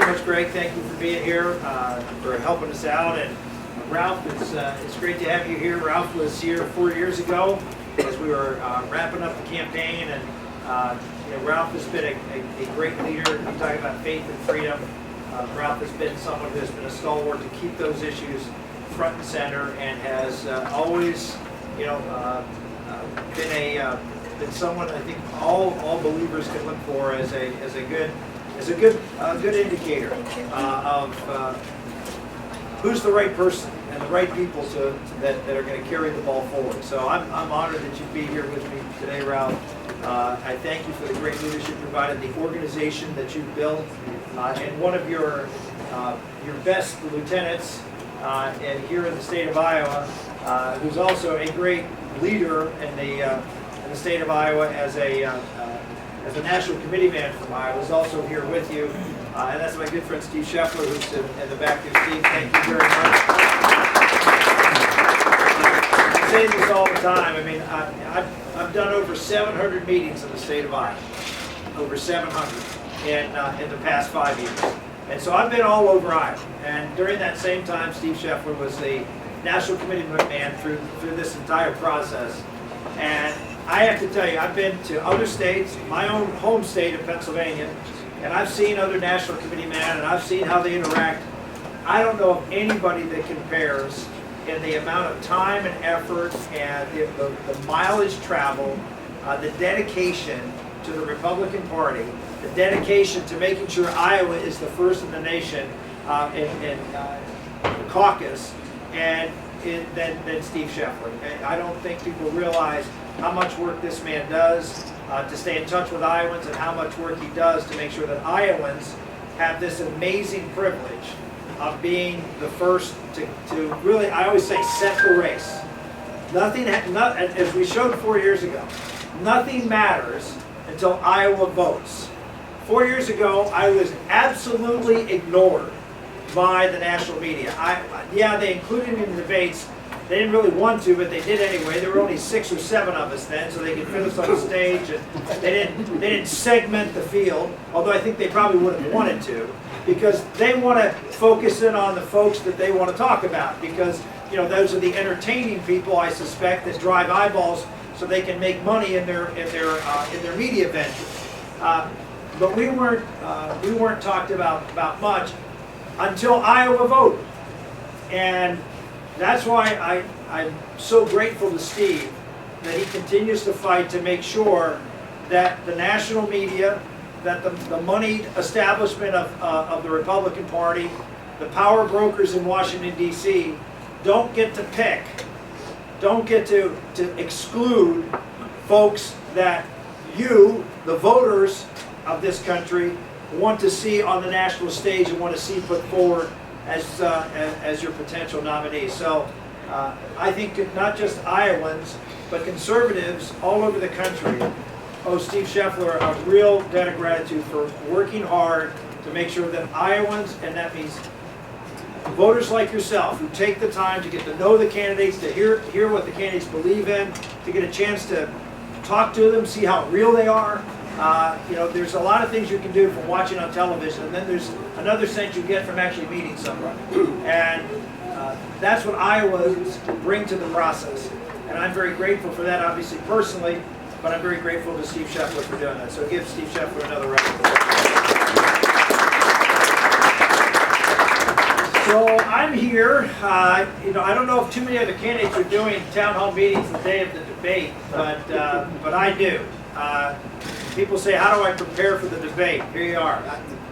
much, Greg. Thank you for being here, for helping us out. And Ralph, it's great to have you here. Ralph was here 4 years ago as we were wrapping up the campaign. And Ralph has been a great leader. You talk about faith and freedom. Ralph has been someone who has been a stalwart to keep those issues front and center, and has always, been someone I think all believers can look for as a good indicator of who's the right person and the right people that are going to carry the ball forward. So I'm honored that you'd be here with me today, Ralph. I thank you for the great leadership you provided, the organization that you've built, and one of your best lieutenants and here in the state of Iowa, who's also a great leader in the state of Iowa as a national committee man from Iowa, is also here with you, and that's my good friend Steve Scheffler, who's in the back there. Steve, thank you very much. I say this all the time. I mean, I've done over 700 meetings in the state of Iowa, over 700 in the past 5 years. And so I've been all over Iowa. And during that same time, Steve Scheffler was the national committee man through this entire process. And I have to tell you, I've been to other states, my own home state of Pennsylvania, and I've seen other national committee men, and I've seen how they interact. I don't know of anybody that compares in the amount of time and effort and the mileage traveled, the dedication to the Republican Party, the dedication to making sure Iowa is the first in the nation in caucus, and then Steve Scheffler. And I don't think people realize how much work this man does to stay in touch with Iowans, and how much work he does to make sure that Iowans have this amazing privilege of being the first to really, I always say, set the race. As we showed 4 years ago, nothing matters until Iowa votes. 4 years ago, I was absolutely ignored by the national media. Yeah, they included me in the debates. They didn't really want to, but they did anyway. There were only 6 or 7 of us then, so they could fit us on the stage. And they didn't segment the field, although I think they probably would have wanted to, because they want to focus in on the folks that they want to talk about, because those are the entertaining people, I suspect, that drive eyeballs so they can make money in their media ventures. But we weren't talked about much until Iowa voted, and that's why I'm so grateful to Steve that he continues to fight to make sure that the national media, that the moneyed establishment of the Republican Party, the power brokers in Washington, D.C., don't get to pick, don't get to exclude folks that you, the voters of this country, want to see on the national stage and want to see put forward as your potential nominee. So I think not just Iowans, but conservatives all over the country owe Steve Scheffler a real debt of gratitude for working hard to make sure that Iowans, and that means voters like yourself, who take the time to get to know the candidates, to hear what the candidates believe in, to get a chance to talk to them, see how real they are. There's a lot of things you can do from watching on television, and then there's another sense you get from actually meeting someone. And that's what Iowans bring to the process. And I'm very grateful for that, obviously, personally, but I'm very grateful to Steve Scheffler for doing that. So give Steve Scheffler another round of applause. So I'm here. I don't know if too many other candidates are doing town hall meetings the day of the debate, but I do. People say, how do I prepare for the debate? Here you are.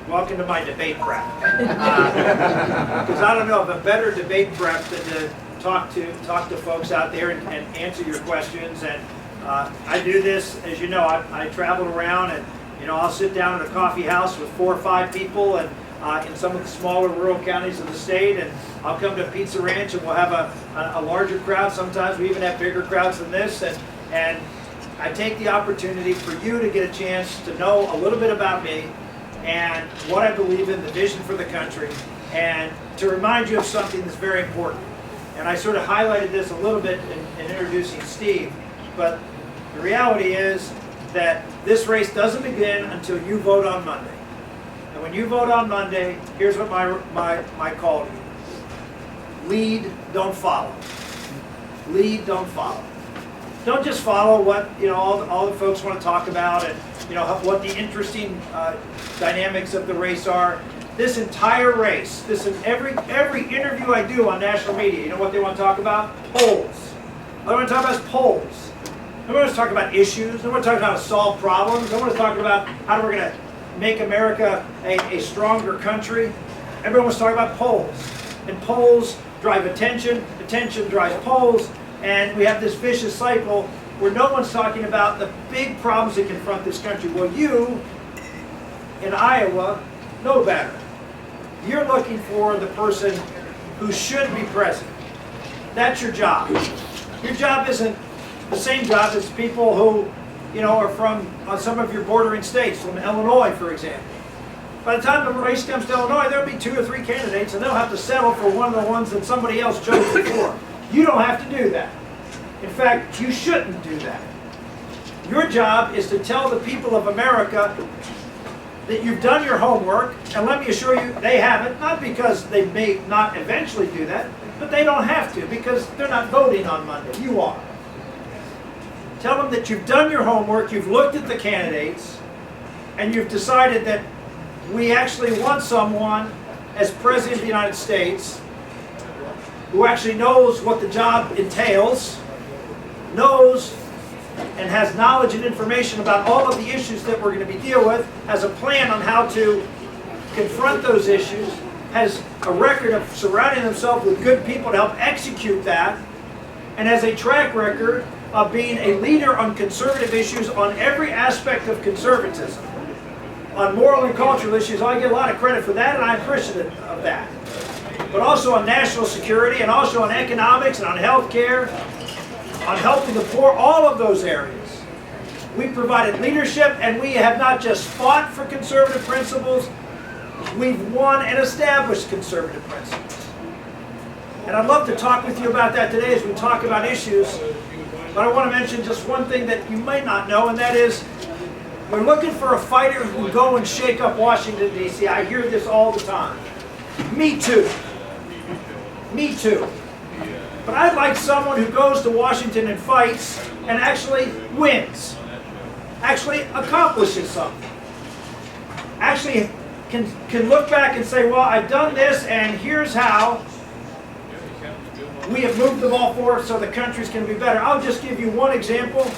Welcome to my debate prep. Because I don't know of a better debate prep than to talk to folks out there and answer your questions. And I do this, as you know, I travel around, and I'll sit down at a coffee house with 4 or 5 people, and in some of the smaller rural counties of the state, and I'll come to a pizza ranch, and we'll have a larger crowd. Sometimes we even have bigger crowds than this, and I take the opportunity for you to get a chance to know a little bit about me and what I believe in, the vision for the country, and to remind you of something that's very important. And I sort of highlighted this a little bit in introducing Steve, but the reality is that this race doesn't begin until you vote on Monday. And when you vote on Monday, here's what my call to you. Lead, don't follow. Lead, don't follow. Don't just follow what all the folks want to talk about and what the interesting dynamics of the race are. This entire race, every interview I do on national media, you know what they want to talk about? Polls. All they want to talk about is polls. They want to talk about issues. They want to talk about how to solve problems. They want to talk about how we're going to make America a stronger country. Everyone wants to talk about polls. And polls drive attention. Attention drives polls. And we have this vicious cycle where no one's talking about the big problems that confront this country. Well, you in Iowa know better. You're looking for the person who should be president. That's your job. Your job isn't the same job as people who, are from some of your bordering states, from Illinois, for example. By the time the race comes to Illinois, there'll be 2 or 3 candidates, and they'll have to settle for one of the ones that somebody else chose before. You don't have to do that. In fact, you shouldn't do that. Your job is to tell the people of America that you've done your homework, and let me assure you, they haven't, not because they may not eventually do that, but they don't have to, because they're not voting on Monday. You are. Tell them that you've done your homework, you've looked at the candidates, and you've decided that we actually want someone as President of the United States who actually knows what the job entails, knows and has knowledge and information about all of the issues that we're going to be dealing with, has a plan on how to confront those issues, has a record of surrounding themselves with good people to help execute that, and has a track record of being a leader on conservative issues on every aspect of conservatism. On moral and cultural issues, I get a lot of credit for that, and I'm appreciative of that. But also on national security, and also on economics, and on health care, on helping the poor, all of those areas. We provided leadership, and we have not just fought for conservative principles, we've won and established conservative principles. And I'd love to talk with you about that today as we talk about issues, but I want to mention just one thing that you might not know, and that is, we're looking for a fighter who will go and shake up Washington, D.C. I hear this all the time. Me too. Me too. But I'd like someone who goes to Washington and fights and actually wins. Actually accomplishes something. Actually can look back and say, well, I've done this and here's how we have moved the ball forward so the country's going to be better. I'll just give you one example.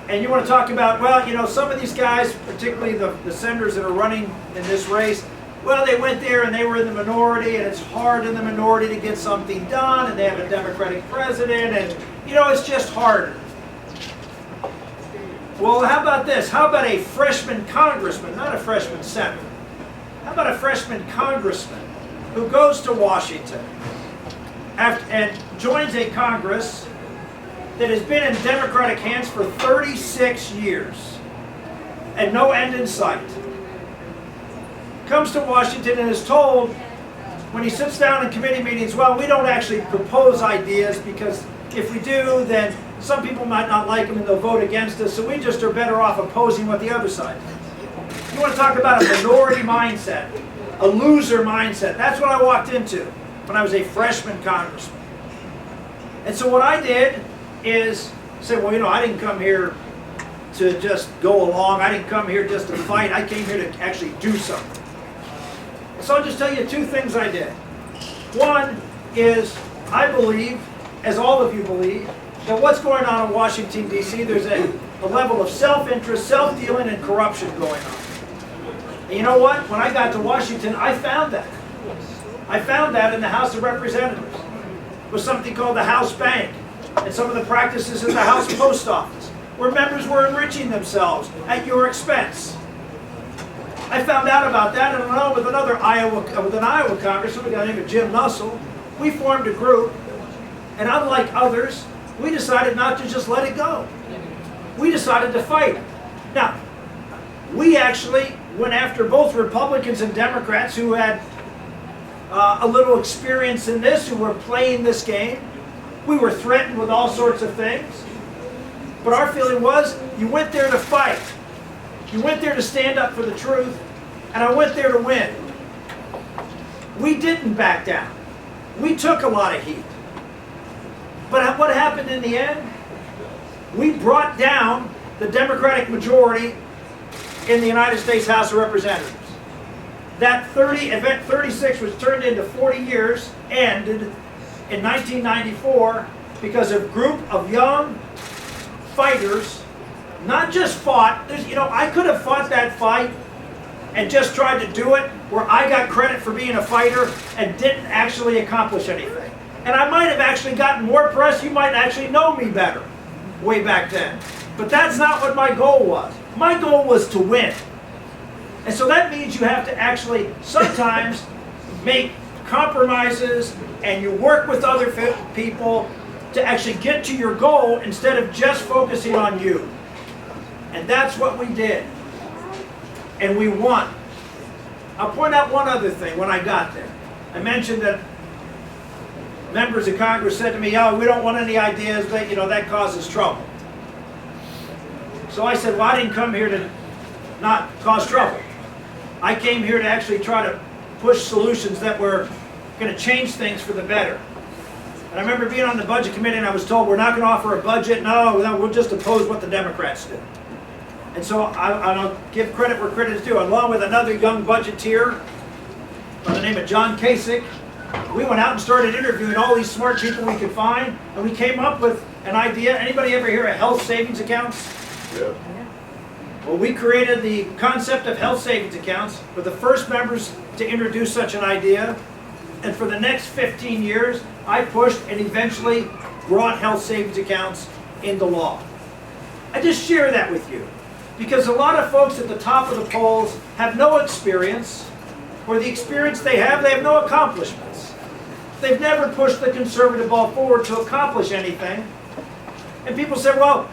And you want to talk about, well, some of these guys, particularly the senators that are running in this race, well, they went there and they were in the minority, and it's hard in the minority to get something done, and they have a Democratic president, and, it's just harder. Well, how about this? How about a freshman congressman, not a freshman senator? How about a freshman congressman who goes to Washington and joins a Congress that has been in Democratic hands for 36 years and no end in sight? Comes to Washington and is told, when he sits down in committee meetings, well, we don't actually propose ideas because if we do, then some people might not like them and they'll vote against us, so we just are better off opposing what the other side does. You want to talk about a minority mindset, a loser mindset. That's what I walked into when I was a freshman congressman. And so what I did is say, well, I didn't come here to just go along. I didn't come here just to fight. I came here to actually do something. So I'll just tell you 2 things I did. One is I believe, as all of you believe, that what's going on in Washington, D.C., there's a level of self-interest, self-dealing, and corruption going on. And you know what? When I got to Washington, I found that. I found that in the House of Representatives. It was something called the House Bank, and some of the practices in the House Post Office, where members were enriching themselves at your expense. I found out about that, and along with an Iowa congressman, a guy named Jim Nussle, we formed a group, and unlike others, we decided not to just let it go. We decided to fight. Now, we actually went after both Republicans and Democrats who had a little experience in this, who were playing this game. We were threatened with all sorts of things. But our feeling was, you went there to fight. You went there to stand up for the truth. and I went there to win. We didn't back down. We took a lot of heat. But what happened in the end? We brought down the Democratic majority in the United States House of Representatives. That event 36 was turned into 40 years, ended in 1994 because a group of young fighters not just fought. I could have fought that fight and just tried to do it where I got credit for being a fighter and didn't actually accomplish anything. And I might have actually gotten more press. You might actually know me better way back then. But that's not what my goal was. My goal was to win. And so that means you have to actually sometimes make compromises and you work with other people to actually get to your goal instead of just focusing on you. And that's what we did. And we won. I'll point out one other thing when I got there. I mentioned that members of Congress said to me, "Oh, we don't want any ideas, but that causes trouble." So I said, well, I didn't come here to not cause trouble. I came here to actually try to push solutions that were going to change things for the better. And I remember being on the budget committee and I was told, we're not going to offer a budget. No, we'll just oppose what the Democrats do. And so I'll give credit where credit is due. Along with another young budgeteer by the name of John Kasich, we went out and started interviewing all these smart people we could find, and we came up with an idea. Anybody ever hear of health savings accounts? Yeah. Well, we created the concept of health savings accounts. We're the first members to introduce such an idea. And for the next 15 years, I pushed and eventually brought health savings accounts into law. I just share that with you because a lot of folks at the top of the polls have no experience, or the experience they have no accomplishments. They've never pushed the conservative ball forward to accomplish anything. And people say, well,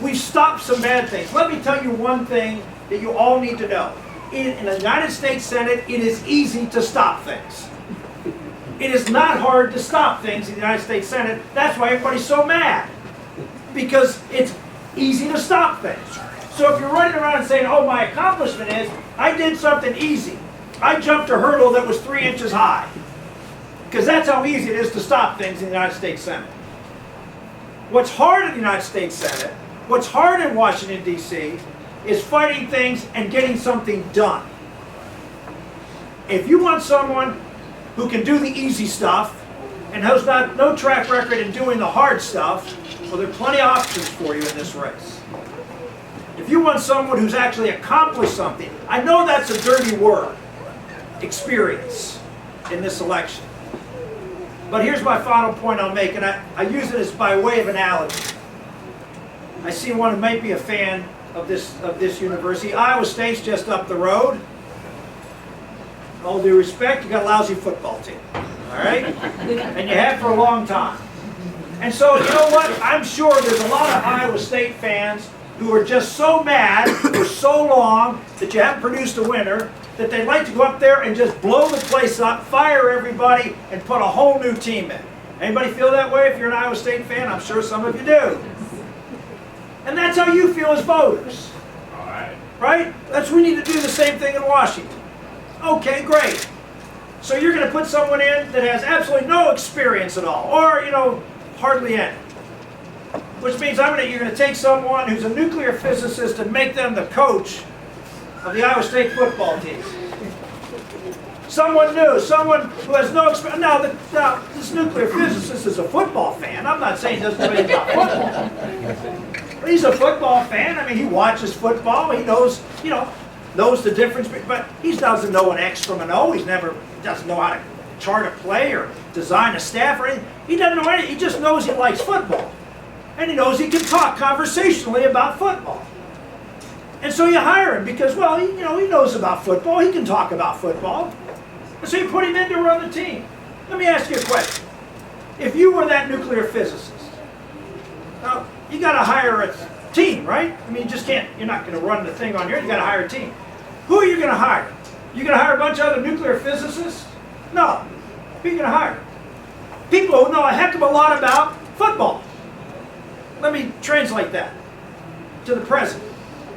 we've stopped some bad things. Let me tell you one thing that you all need to know. In the United States Senate, it is easy to stop things. It is not hard to stop things in the United States Senate. That's why everybody's so mad. Because it's easy to stop things. So if you're running around and saying, oh, my accomplishment is, I did something easy. I jumped a hurdle that was 3 inches high. Because that's how easy it is to stop things in the United States Senate. What's hard in the United States Senate, what's hard in Washington, D.C., is fighting things and getting something done. If you want someone who can do the easy stuff and has no track record in doing the hard stuff, well, there are plenty of options for you in this race. If you want someone who's actually accomplished something, I know that's a dirty word, experience, in this election. But here's my final point I'll make, and I use it as by way of analogy. I see one who might be a fan of this university. Iowa State's just up the road. With all due respect, you got a lousy football team, all right? And you have for a long time. And so, you know what? I'm sure there's a lot of Iowa State fans who are just so mad for so long that you haven't produced a winner that they'd like to go up there and just blow the place up, fire everybody, and put a whole new team in. Anybody feel that way if you're an Iowa State fan? I'm sure some of you do. And that's how you feel as voters. All right. Right? We need to do the same thing in Washington. Okay, great. So you're going to put someone in that has absolutely no experience at all, or, hardly any. Which means you're going to take someone who's a nuclear physicist and make them the coach of the Iowa State football team. Someone new, someone who has no experience. Now, this nuclear physicist is a football fan. I'm not saying he doesn't know anything about football. But he's a football fan. He watches football. He knows, knows the difference. But he doesn't know an X from an O. He doesn't know how to chart a play or design a staff or anything. He doesn't know anything. He just knows he likes football. And he knows he can talk conversationally about football. And so you hire him because, well, he knows about football. He can talk about football. And so you put him in to run the team. Let me ask you a question. If you were that nuclear physicist, now, you got to hire a team, right? You just can't, you're not going to run the thing on your own. You got to hire a team. Who are you going to hire? You going to hire a bunch of other nuclear physicists? No. Who are you going to hire? People who know a heck of a lot about football. Let me translate that to the present.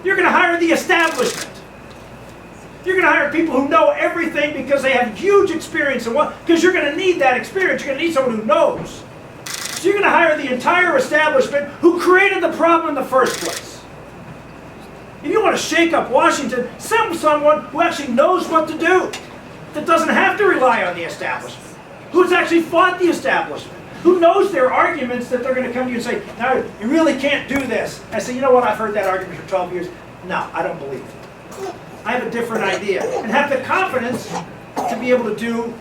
You're going to hire the establishment. You're going to hire people who know everything because they have huge experience in what, because you're going to need that experience. You're going to need someone who knows. So you're going to hire the entire establishment who created the problem in the first place. If you want to shake up Washington, send someone who actually knows what to do, that doesn't have to rely on the establishment, who's actually fought the establishment, who knows their arguments that they're going to come to you and say, no, you really can't do this. I say, you know what, I've heard that argument for 12 years. No, I don't believe it. I have a different idea. And have the confidence to be able to do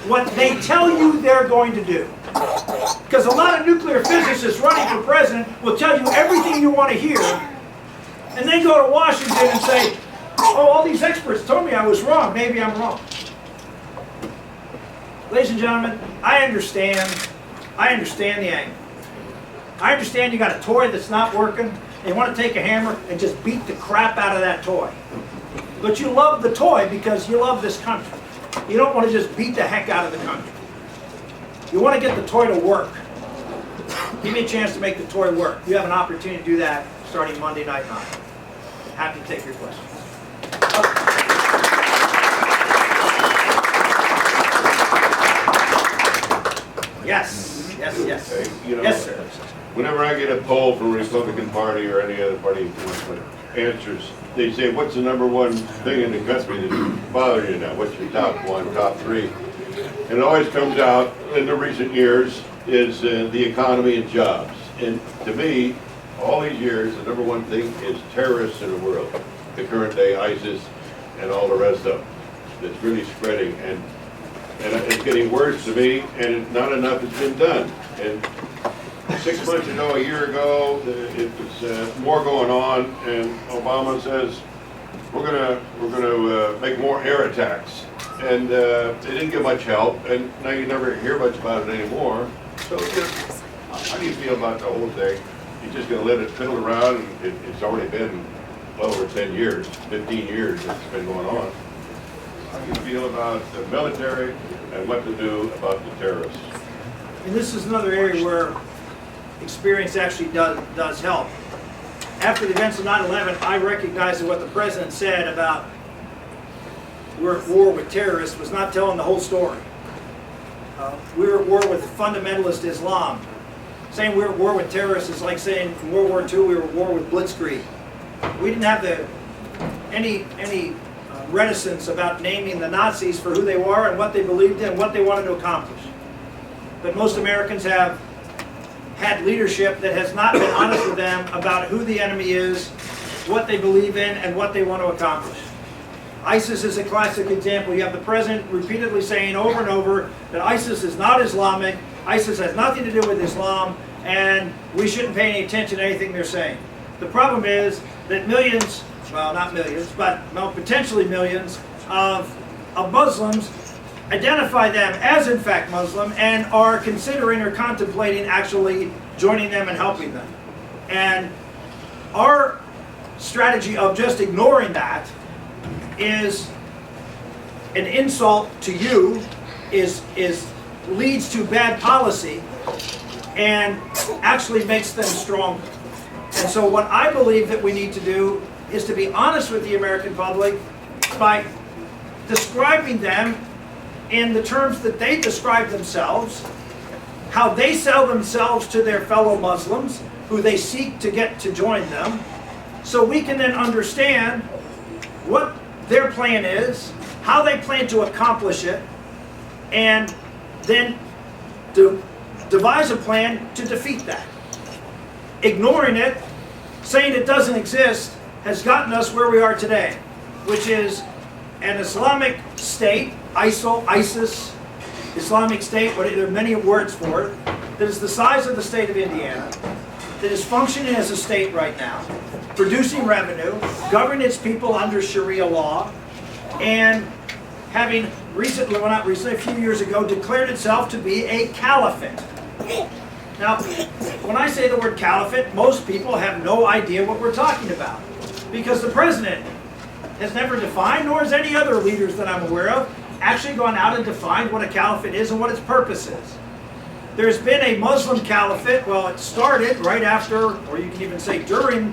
what they tell you they're going to do. Because a lot of nuclear physicists running for president will tell you everything you want to hear, and then go to Washington and say, oh, all these experts told me I was wrong. Maybe I'm wrong. Ladies and gentlemen, I understand the angle. I understand you got a toy that's not working, and you want to take a hammer and just beat the crap out of that toy. But you love the toy because you love this country. You don't want to just beat the heck out of the country. You want to get the toy to work. Give me a chance to make the toy work. You have an opportunity to do that starting Monday night 9. Happy to take your questions. Yes, yes, yes. Hey, you know, yes, sir. Whenever I get a poll from the Republican Party or any other party answers, they say, what's the #1 thing in the country that's bothering you now? What's your top 1, top 3? And it always comes out in the recent years is the economy and jobs. And to me, all these years, the #1 thing is terrorists in the world. The current day ISIS and all the rest of them. It's really spreading, and it's getting worse to me, and not enough has been done. And 6 months ago, a year ago, it was more going on, and Obama says we're gonna make more air attacks, and they didn't get much help, and now you never hear much about it anymore. So, how do you feel about the whole thing? You're just gonna let it fiddle around, and it's already been well over 10 years, 15 years it's been going on. How do you feel about the military and what to do about the terrorists? And this is another area where experience actually does help. After the events of 9/11, I recognized that what the president said about we're at war with terrorists was not telling the whole story. We were at war with fundamentalist Islam. Saying we're at war with terrorists is like saying in World War II we were at war with Blitzkrieg. We didn't have any reticence about naming the Nazis for who they were and what they believed in and what they wanted to accomplish. But most Americans have had leadership that has not been honest with them about who the enemy is, what they believe in, and what they want to accomplish. ISIS is a classic example. You have the president repeatedly saying over and over that ISIS is not Islamic, ISIS has nothing to do with Islam, and we shouldn't pay any attention to anything they're saying. The problem is that millions, well not millions, but potentially millions of Muslims identify them as in fact Muslim and are considering or contemplating actually joining them and helping them. And our strategy of just ignoring that is an insult to you, leads to bad policy and actually makes them stronger. And so what I believe that we need to do is to be honest with the American public by describing them in the terms that they describe themselves, how they sell themselves to their fellow Muslims, who they seek to get to join them, so we can then understand what their plan is, how they plan to accomplish it, and then to devise a plan to defeat that. Ignoring it, saying it doesn't exist, has gotten us where we are today, which is an Islamic state, ISIL, ISIS, Islamic State, there are many words for it, that is the size of the state of Indiana, that is functioning as a state right now, producing revenue, governing its people under Sharia law, and having recently, well not recently, a few years ago, declared itself to be a caliphate. Now, when I say the word caliphate, most people have no idea what we're talking about, because the president has never defined, nor has any other leaders that I'm aware of, actually gone out and defined what a caliphate is and what its purpose is. There's been a Muslim caliphate, well it started right after, or you can even say during,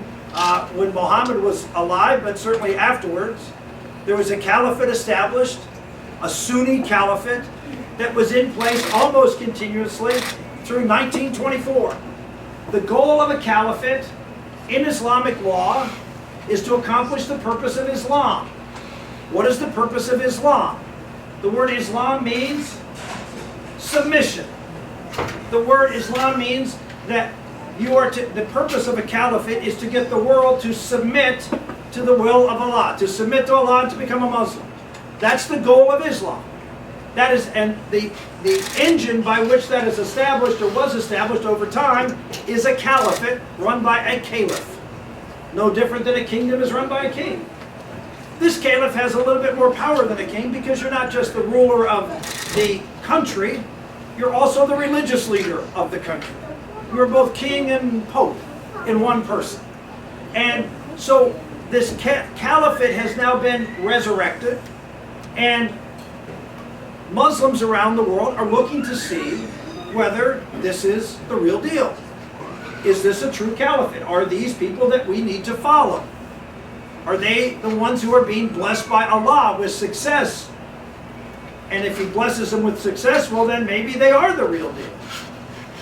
when Muhammad was alive, but certainly afterwards. There was a caliphate established, a Sunni caliphate, that was in place almost continuously through 1924. The goal of a caliphate in Islamic law is to accomplish the purpose of Islam. What is the purpose of Islam? The word Islam means submission. The word Islam means that the purpose of a caliphate is to get the world to submit to the will of Allah, to submit to Allah and to become a Muslim. That's the goal of Islam. That is, and the engine by which that is established or was established over time is a caliphate run by a caliph. No different than a kingdom is run by a king. This caliph has a little bit more power than a king because you're not just the ruler of the country, you're also the religious leader of the country. You're both king and pope in one person. And so this caliphate has now been resurrected, and Muslims around the world are looking to see whether this is the real deal. Is this a true caliphate? Are these people that we need to follow? Are they the ones who are being blessed by Allah with success? And if He blesses them with success, well then maybe they are the real deal.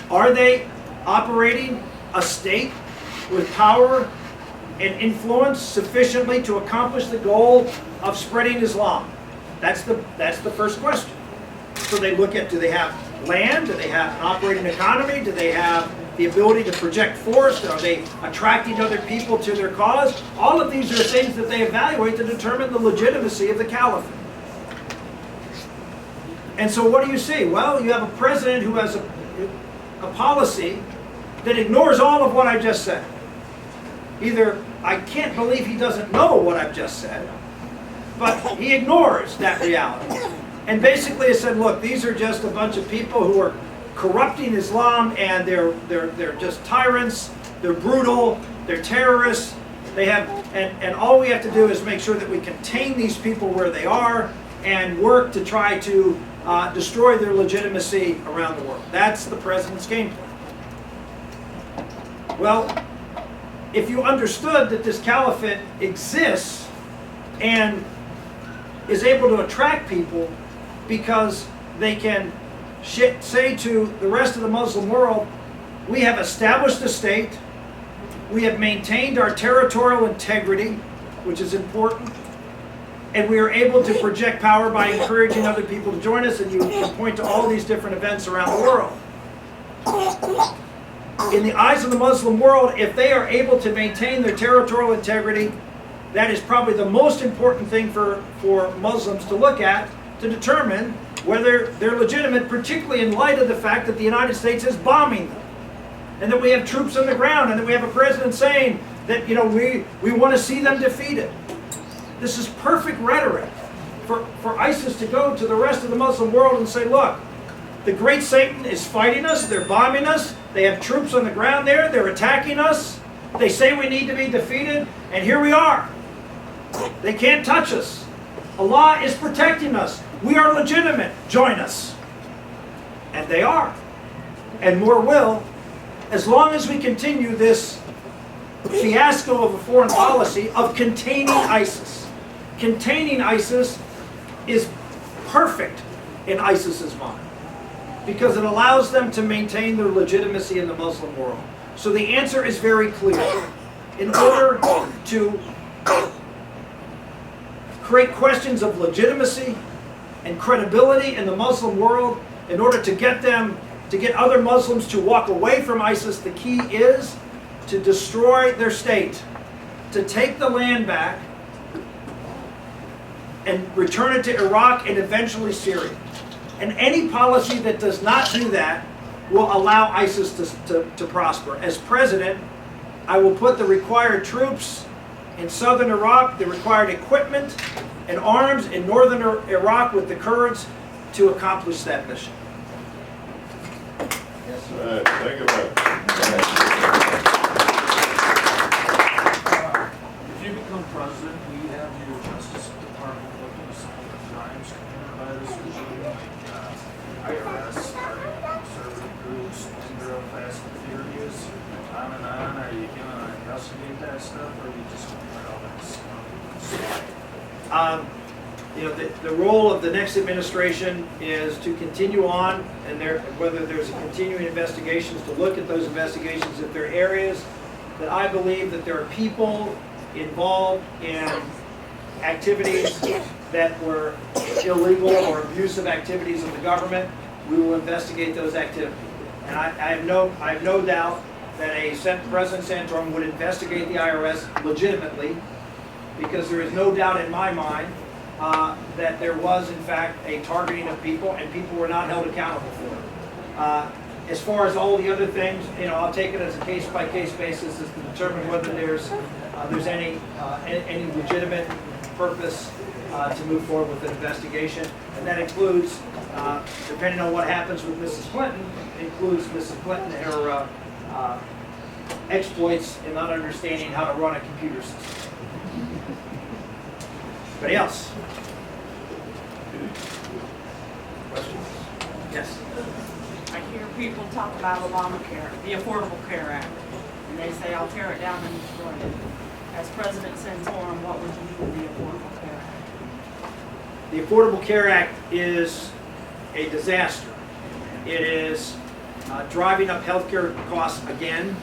Are they operating a state with power and influence sufficiently to accomplish the goal of spreading Islam? That's the first question. So they look at, do they have land? Do they have an operating economy? Do they have the ability to project force? Are they attracting other people to their cause? All of these are things that they evaluate to determine the legitimacy of the caliphate. And so what do you see? Well, you have a president who has a policy that ignores all of what I just said. Either I can't believe he doesn't know what I've just said, but he ignores that reality. And basically he said, look, these are just a bunch of people who are corrupting Islam, and they're just tyrants, they're brutal, they're terrorists. They have, and all we have to do is make sure that we contain these people where they are and work to try to destroy their legitimacy around the world. That's the president's game plan. Well, if you understood that this caliphate exists and is able to attract people because they can say to the rest of the Muslim world, we have established a state, we have maintained our territorial integrity, which is important, and we are able to project power by encouraging other people to join us, and you can point to all these different events around the world. In the eyes of the Muslim world, if they are able to maintain their territorial integrity, that is probably the most important thing for Muslims to look at to determine whether they're legitimate, particularly in light of the fact that the United States is bombing them, and that we have troops on the ground, and that we have a president saying that, you know, we want to see them defeated. This is perfect rhetoric for ISIS to go to the rest of the Muslim world and say, look, the great Satan is fighting us, they're bombing us, they have troops on the ground there, they're attacking us, they say we need to be defeated, and here we are. They can't touch us. Allah is protecting us. We are legitimate. Join us. And they are. And more will, as long as we continue this fiasco of a foreign policy of containing ISIS. Containing ISIS is perfect in ISIS's mind, because it allows them to maintain their legitimacy in the Muslim world. So the answer is very clear. In order to create questions of legitimacy and credibility in the Muslim world, in order to get other Muslims to walk away from ISIS, the key is to destroy their state, to take the land back and return it to Iraq and eventually Syria. And any policy that does not do that will allow ISIS to prosper. As president, I will put the required troops in southern Iraq, the required equipment and arms in northern Iraq with the Kurds to accomplish that mission. All right, thank you, man. If you become president, will you have your Justice Department looking at some of the crimes committed by this regime, like IRS, conservative groups, Indra, Fast and Furious, on and on? Are you going to investigate that stuff, or are you just going to let all that slide? You know, the role of the next administration is to continue on, and whether there's a continuing investigations, to look at those investigations. If there are areas that I believe that there are people involved in activities that were illegal or abusive activities of the government, we will investigate those activities. And I have no doubt that President Santorum would investigate the IRS legitimately, because there is no doubt in my mind that there was, in fact, a targeting of people, and people were not held accountable for it. As far as all the other things, you know, I'll take it as a case-by-case basis as to determine whether there's any legitimate purpose to move forward with an investigation, and that includes, depending on what happens with Mrs. Clinton, includes Mrs. Clinton and her exploits in not understanding how to run a computer system. Anybody else? Questions? Yes. I hear people talk about Obamacare, the Affordable Care Act, and they say, I'll tear it down and destroy it. As President Santorum, what would you do with the Affordable Care Act? The Affordable Care Act is a disaster. It is driving up healthcare costs again.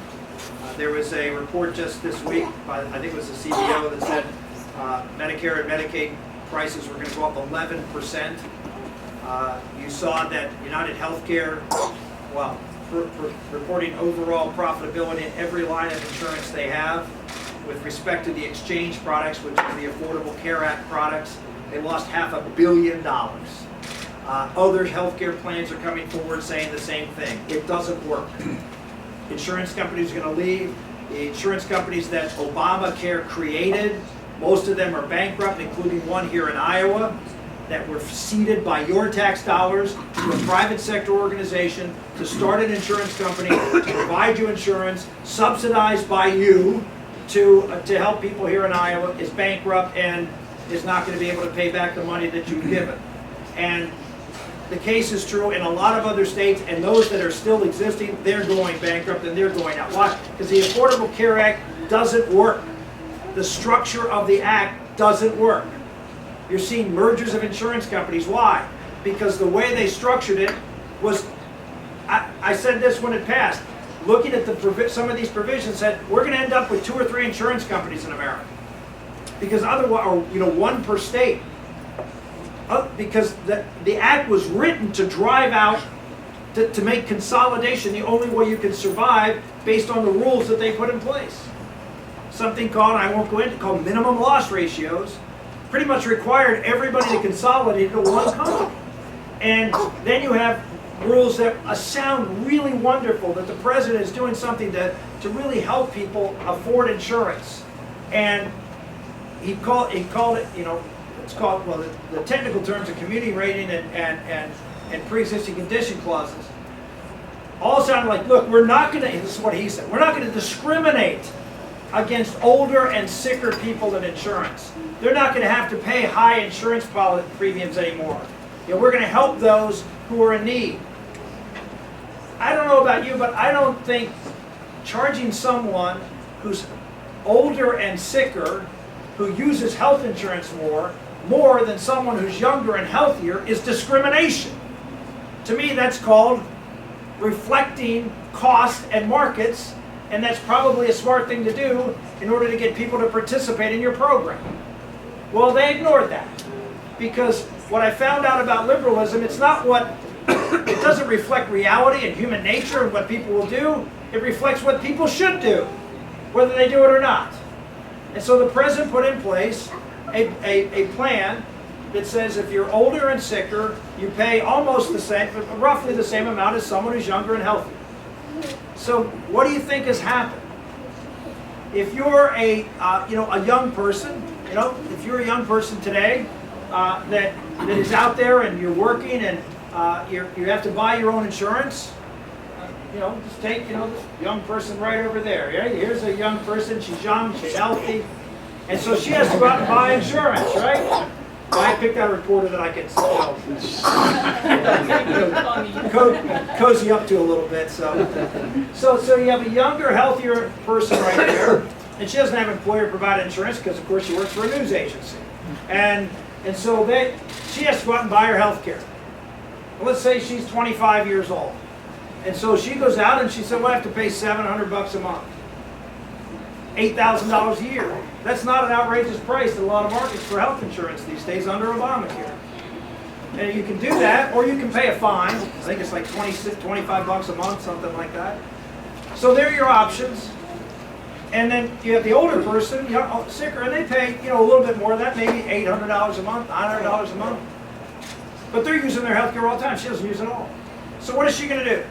There was a report just this week by, I think it was the CBO, that said Medicare and Medicaid prices were going to go up 11%. You saw that United Healthcare, well, reporting overall profitability in every line of insurance they have. With respect to the exchange products, which is the Affordable Care Act products, they lost $500 million. Other healthcare plans are coming forward saying the same thing. It doesn't work. Insurance companies are going to leave. The insurance companies that Obamacare created, most of them are bankrupt, including one here in Iowa, that were seeded by your tax dollars to a private sector organization to start an insurance company, to provide you insurance, subsidized by you, to help people here in Iowa, is bankrupt and is not going to be able to pay back the money that you've given. And the case is true in a lot of other states, and those that are still existing, they're going bankrupt and they're going out. Why? Because the Affordable Care Act doesn't work. The structure of the act doesn't work. You're seeing mergers of insurance companies. Why? Because the way they structured it was, I said this when it passed, looking at some of these provisions, said we're going to end up with 2 or 3 insurance companies in America. Because otherwise, or one per state. Because the act was written to drive out, to make consolidation the only way you can survive based on the rules that they put in place. Something called, I won't go into, called minimum loss ratios, pretty much required everybody to consolidate into one company. And then you have rules that sound really wonderful, that the president is doing something to really help people afford insurance. And he called it, it's called, well, the technical terms of community rating and pre-existing condition clauses. All sounded like, look, we're not going to, this is what he said, we're not going to discriminate against older and sicker people in insurance. They're not going to have to pay high insurance premiums anymore. We're going to help those who are in need. I don't know about you, but I don't think charging someone who's older and sicker, who uses health insurance more than someone who's younger and healthier is discrimination. To me, that's called reflecting cost and markets, and that's probably a smart thing to do in order to get people to participate in your program. Well, they ignored that, because what I found out about liberalism, it doesn't reflect reality and human nature and what people will do. It reflects what people should do, whether they do it or not. And so the president put in place a plan that says if you're older and sicker, you pay almost the same, roughly the same amount as someone who's younger and healthier. So what do you think has happened? If you're a young person, if you're a young person today that is out there and you're working and you have to buy your own insurance, just take this young person right over there. Yeah? Here's a young person. She's young. She's healthy. And so she has to go out and buy insurance, right? I picked out a reporter that I could cozy up to a little bit. So you have a younger, healthier person right there, and she doesn't have employer-provided insurance because, of course, she works for a news agency. And so she has to go out and buy her health care. Well, let's say she's 25 years old. And so she goes out and she said, well, I have to pay $700 a month. $8,000 a year. That's not an outrageous price in a lot of markets for health insurance these days under Obamacare. And you can do that, or you can pay a fine. I think it's like $25 a month, something like that. So there are your options. And then you have the older person, sicker, and they pay a little bit more than that, maybe $800 a month, $900 a month. But they're using their health care all the time. She doesn't use it all. So what is she going to do?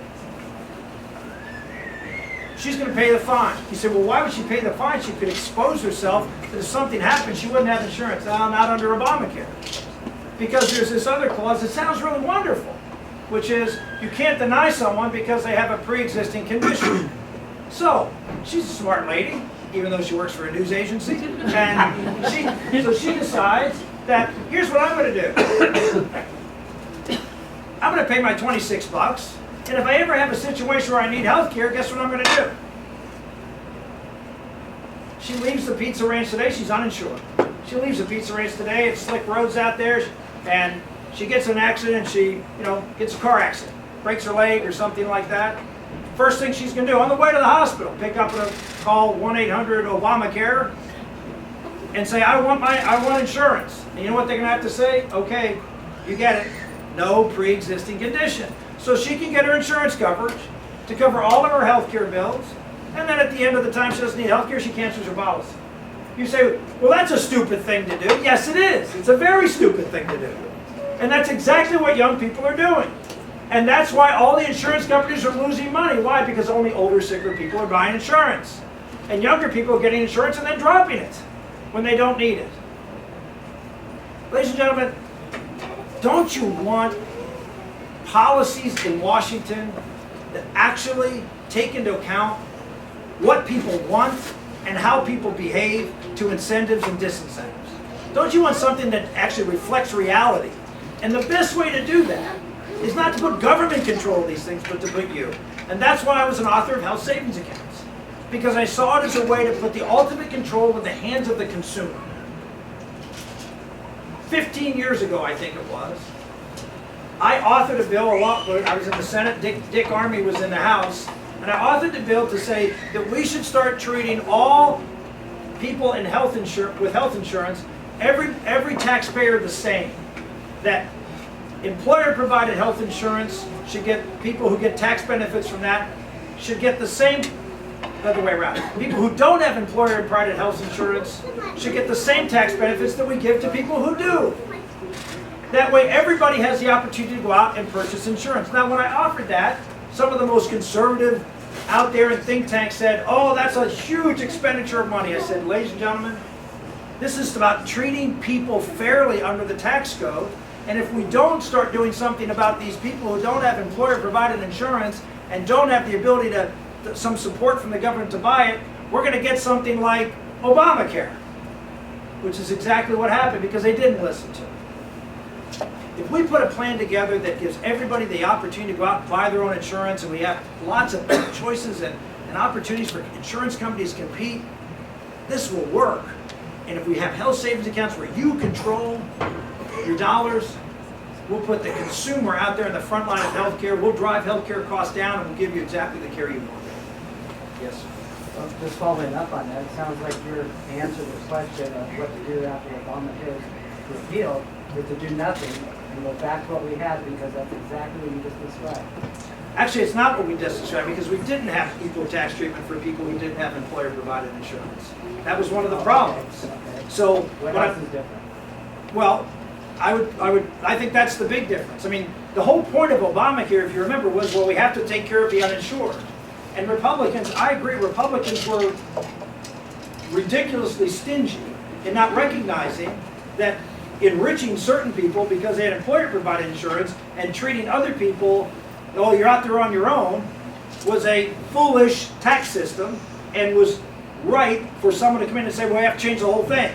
She's going to pay the fine. You say, well, why would she pay the fine? She could expose herself that if something happened, she wouldn't have insurance. No, not under Obamacare. Because there's this other clause that sounds really wonderful, which is you can't deny someone because they have a pre-existing condition. So, she's a smart lady, even though she works for a news agency, and so she decides that here's what I'm going to do. I'm going to pay my $26, and if I ever have a situation where I need health care, guess what I'm going to do? She leaves the pizza ranch today, she's uninsured. She leaves the pizza ranch today, it's slick roads out there, and she gets in an accident, she gets a car accident, breaks her leg or something like that. First thing she's going to do, on the way to the hospital, pick up and call 1-800-OBAMACARE and say, I want insurance. And you know what they're going to have to say? Okay, you get it. No pre-existing condition. So she can get her insurance coverage to cover all of her health care bills, and then at the end of the time she doesn't need health care, she cancels her policy. You say, well, that's a stupid thing to do. Yes, it is. It's a very stupid thing to do. And that's exactly what young people are doing. And that's why all the insurance companies are losing money. Why? Because only older, sicker people are buying insurance. And younger people are getting insurance and then dropping it when they don't need it. Ladies and gentlemen, don't you want policies in Washington that actually take into account what people want and how people behave to incentives and disincentives? Don't you want something that actually reflects reality? And the best way to do that is not to put government control of these things, but to put you. And that's why I was an author of health savings accounts. Because I saw it as a way to put the ultimate control in the hands of the consumer. 15 years ago, I think it was, I authored a bill I was in the Senate, Dick Armey was in the House, and I authored a bill to say that we should start treating all people in with health insurance, every taxpayer the same. That employer-provided health insurance should get, people who get tax benefits from that should get the same, other way around. People who don't have employer-provided health insurance should get the same tax benefits that we give to people who do. That way everybody has the opportunity to go out and purchase insurance. Now when I offered that, some of the most conservative out there in think tanks said, oh, that's a huge expenditure of money. I said, ladies and gentlemen, this is about treating people fairly under the tax code. And if we don't start doing something about these people who don't have employer-provided insurance and don't have the ability to some support from the government to buy it, we're going to get something like Obamacare, which is exactly what happened because they didn't listen to it. If we put a plan together that gives everybody the opportunity to go out and buy their own insurance, and we have lots of choices and opportunities for insurance companies to compete, this will work. And if we have health savings accounts where you control your dollars, we'll put the consumer out there in the front line of healthcare. We'll drive healthcare costs down, and we'll give you exactly the care you want. Yes, sir. Well, just following up on that, it sounds like your answer to the question of what to do after Obamacare is repealed is to do nothing and go back to what we had, because that's exactly what you just described. Actually, it's not what we just described, because we didn't have equal tax treatment for people who didn't have employer-provided insurance. That was one of the problems. Okay. So What else is different? Well, I think that's the big difference. I mean, the whole point of Obamacare, if you remember, was, well, we have to take care of the uninsured. And Republicans, I agree, Republicans were ridiculously stingy in not recognizing that enriching certain people because they had employer-provided insurance and treating other people, oh, you're out there on your own, was a foolish tax system and was right for someone to come in and say, well, we have to change the whole thing.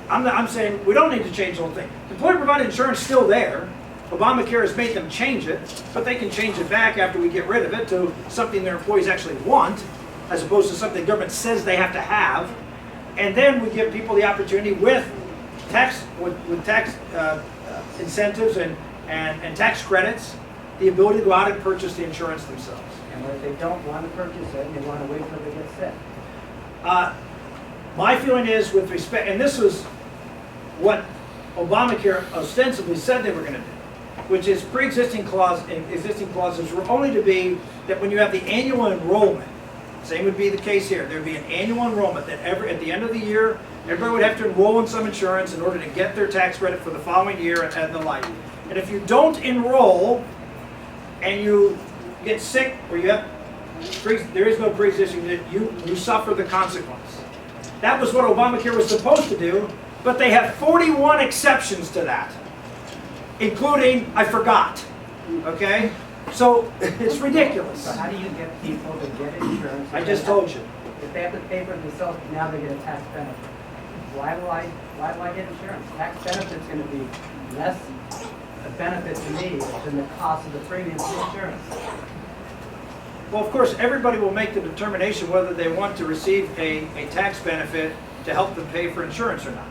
I'm saying we don't need to change the whole thing. Employer-provided insurance is still there. Obamacare has made them change it, but they can change it back after we get rid of it to something their employees actually want, as opposed to something the government says they have to have. And then we give people the opportunity with with tax incentives and tax credits, the ability to go out and purchase the insurance themselves. And what if they don't want to purchase it and they want to wait till they get sick? My feeling is with respect, and this was what Obamacare ostensibly said they were going to do, which is existing clauses were only to be that when you have the annual enrollment, same would be the case here, there'd be an annual enrollment that at the end of the year, everybody would have to enroll in some insurance in order to get their tax credit for the following year and the like. And if you don't enroll and you get sick or you have, there is no pre-existing, you suffer the consequence. That was what Obamacare was supposed to do, but they have 41 exceptions to that, including, I forgot, okay? So it's ridiculous. So how do you get people to get insurance? I just told you. If they have to pay for it themselves, now they get a tax benefit. Why will I get insurance? Tax benefit's gonna be less a benefit to me than the cost of the premium for insurance. Well, of course, everybody will make the determination whether they want to receive a tax benefit to help them pay for insurance or not.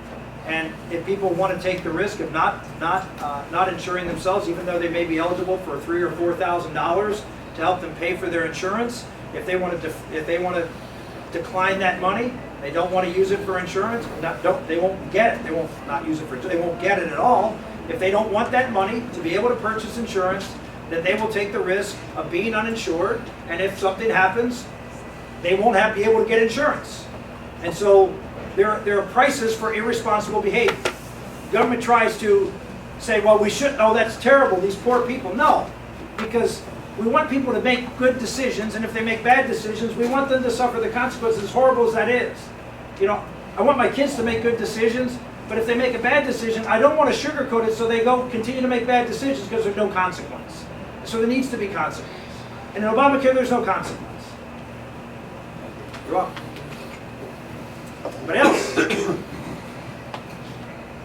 And if people want to take the risk of not insuring themselves, even though they may be eligible for $3,000 or $4,000 to help them pay for their insurance, if they want to decline that money, they don't want to use it for insurance, they won't get it. They won't not use it for. They won't get it at all. If they don't want that money to be able to purchase insurance, then they will take the risk of being uninsured, and if something happens, they won't be able to get insurance. And so there are prices for irresponsible behavior. Government tries to say, well, we shouldn't, oh, that's terrible, these poor people. No, because we want people to make good decisions, and if they make bad decisions, we want them to suffer the consequences, as horrible as that is. You know, I want my kids to make good decisions, but if they make a bad decision, I don't want to sugarcoat it so they continue to make bad decisions because there's no consequence. So there needs to be consequence. And in Obamacare, there's no consequence. You're welcome. Anybody else?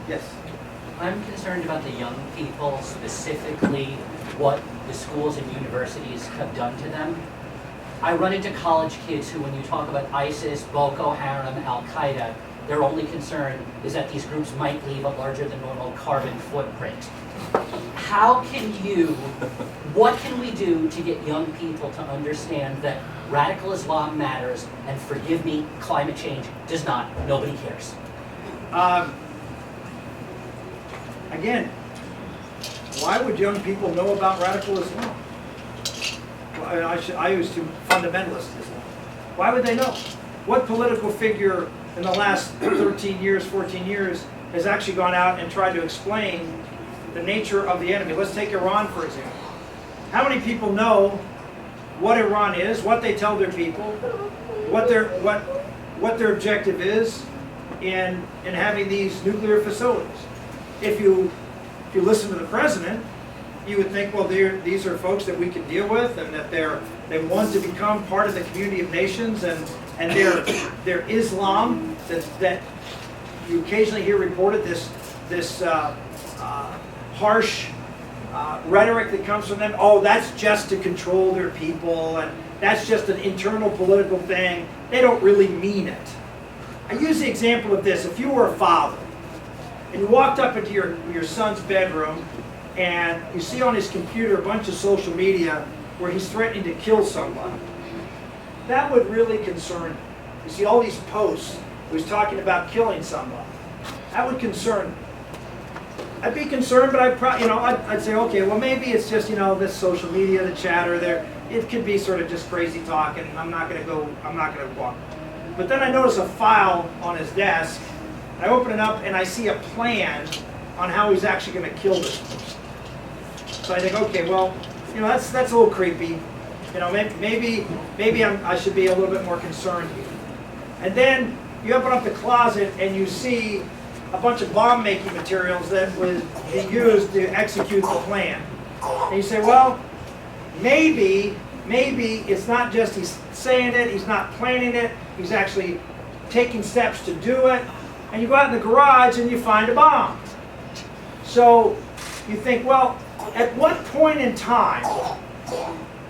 Yes. I'm concerned about the young people, specifically what the schools and universities have done to them. I run into college kids who, when you talk about ISIS, Boko Haram, Al-Qaeda, their only concern is that these groups might leave a larger than normal carbon footprint. What can we do to get young people to understand that radical Islam matters, and forgive me, climate change does not, nobody cares? Again, why would young people know about radical Islam? Well, I used to fundamentalist Islam. Why would they know? What political figure in the last 13 years, 14 years has actually gone out and tried to explain the nature of the enemy? Let's take Iran, for example. How many people know what Iran is, what they tell their people, what their objective is in having these nuclear facilities? If you listen to the president, you would think, well, these are folks that we can deal with, and that they want to become part of the community of nations, and their Islam that you occasionally hear reported, this harsh rhetoric that comes from them. Oh, that's just to control their people, and that's just an internal political thing. They don't really mean it. I use the example of this. If you were a father and you walked up into your son's bedroom and you see on his computer a bunch of social media where he's threatening to kill someone, that would really concern you. You see all these posts where he's talking about killing someone. That would concern me. I'd be concerned, but I'd say, okay, well, maybe it's just, this social media, the chatter there. It could be sort of just crazy talk, and I'm not going to walk. But then I notice a file on his desk. I open it up, and I see a plan on how he's actually going to kill this person. So I think, okay, well, that's a little creepy. Maybe I should be a little bit more concerned here. And then you open up the closet, and you see a bunch of bomb-making materials that would be used to execute the plan. And you say, well, maybe it's not just he's saying it, he's not planning it, he's actually taking steps to do it. And you go out in the garage and you find a bomb. So you think, well, at what point in time,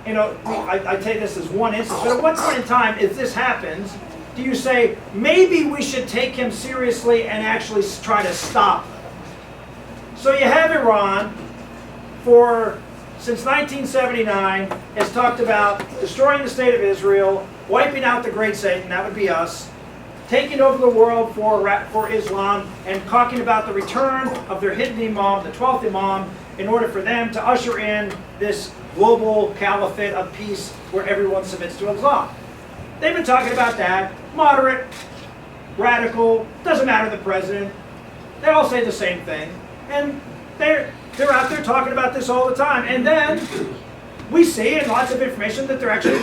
I take this as one instance, but at what point in time, if this happens, do you say, maybe we should take him seriously and actually try to stop him? So you have Iran, since 1979, has talked about destroying the state of Israel, wiping out the great Satan, that would be us, taking over the world for Islam, and talking about the return of their hidden imam, the 12th imam, in order for them to usher in this global caliphate of peace where everyone submits to Islam. They've been talking about that, moderate, radical, doesn't matter the president. They all say the same thing. And they're out there talking about this all the time. And then we see in lots of information that they're actually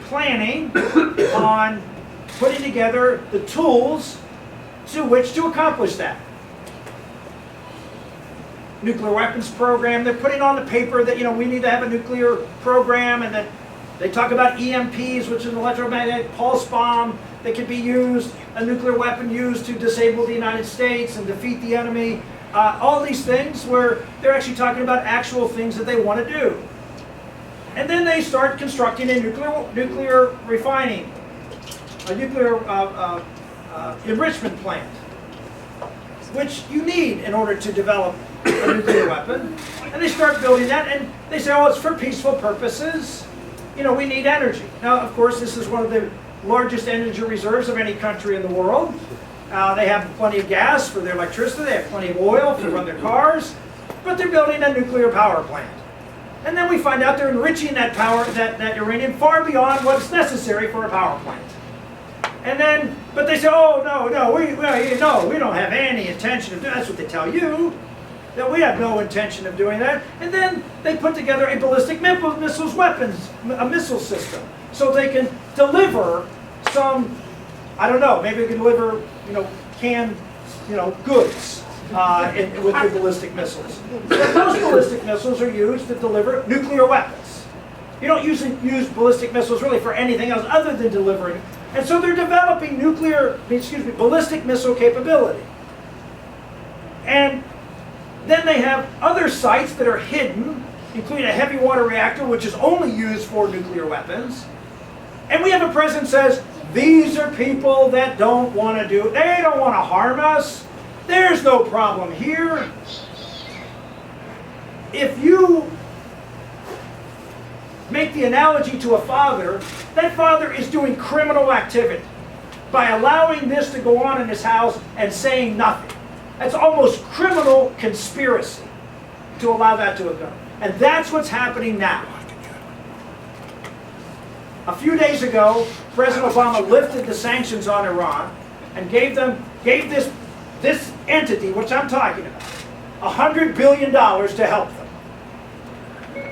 planning on putting together the tools to which to accomplish that. Nuclear weapons program, they're putting on the paper that, we need to have a nuclear program, and that they talk about EMPs, which is an electromagnetic pulse bomb that can be used, a nuclear weapon used to disable the United States and defeat the enemy. All these things where they're actually talking about actual things that they want to do. And then they start constructing a nuclear refining, a nuclear enrichment plant, which you need in order to develop a nuclear weapon. And they start building that, and they say, oh, it's for peaceful purposes. We need energy. Now, of course, this is one of the largest energy reserves of any country in the world. They have plenty of gas for their electricity, they have plenty of oil to run their cars, but they're building a nuclear power plant. And then we find out they're enriching that uranium far beyond what's necessary for a power plant. And then, but they say, oh, no, we don't have any intention of doing that. That's what they tell you, that we have no intention of doing that. And then they put together a ballistic missiles weapons, a missile system, so they can deliver some, I don't know, maybe they can deliver, canned, goods with the ballistic missiles. But those ballistic missiles are used to deliver nuclear weapons. You don't use ballistic missiles really for anything else other than delivering. And so they're developing ballistic missile capability. And then they have other sites that are hidden, including a heavy water reactor, which is only used for nuclear weapons. And we have a president who says, these are people that don't want to do it. They don't want to harm us. There's no problem here. If you make the analogy to a father, that father is doing criminal activity by allowing this to go on in his house and saying nothing. That's almost criminal conspiracy to allow that to occur. And that's what's happening now. A few days ago, President Obama lifted the sanctions on Iran and gave this entity, which I'm talking about, $100 billion to help them.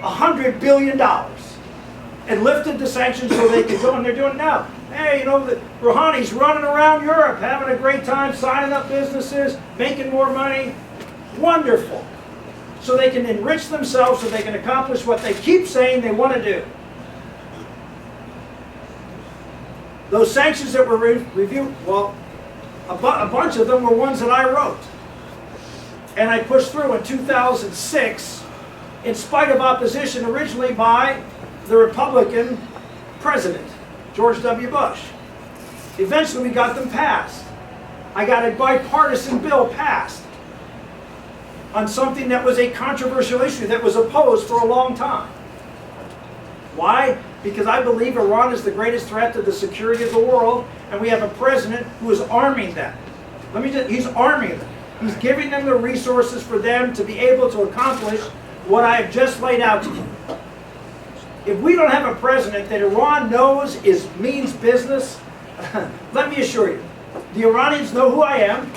$100 billion. And lifted the sanctions so they could go, and they're doing it now. Hey, the Rouhani's running around Europe, having a great time, signing up businesses, making more money. Wonderful. So they can enrich themselves, so they can accomplish what they keep saying they want to do. Those sanctions that were reviewed, well, a bunch of them were ones that I wrote. And I pushed through in 2006, in spite of opposition originally by the Republican president, George W. Bush. Eventually we got them passed. I got a bipartisan bill passed on something that was a controversial issue that was opposed for a long time. Why? Because I believe Iran is the greatest threat to the security of the world, and we have a president who is arming them. He's arming them. He's giving them the resources for them to be able to accomplish what I have just laid out to you. If we don't have a president that Iran knows means business, let me assure you, the Iranians know who I am.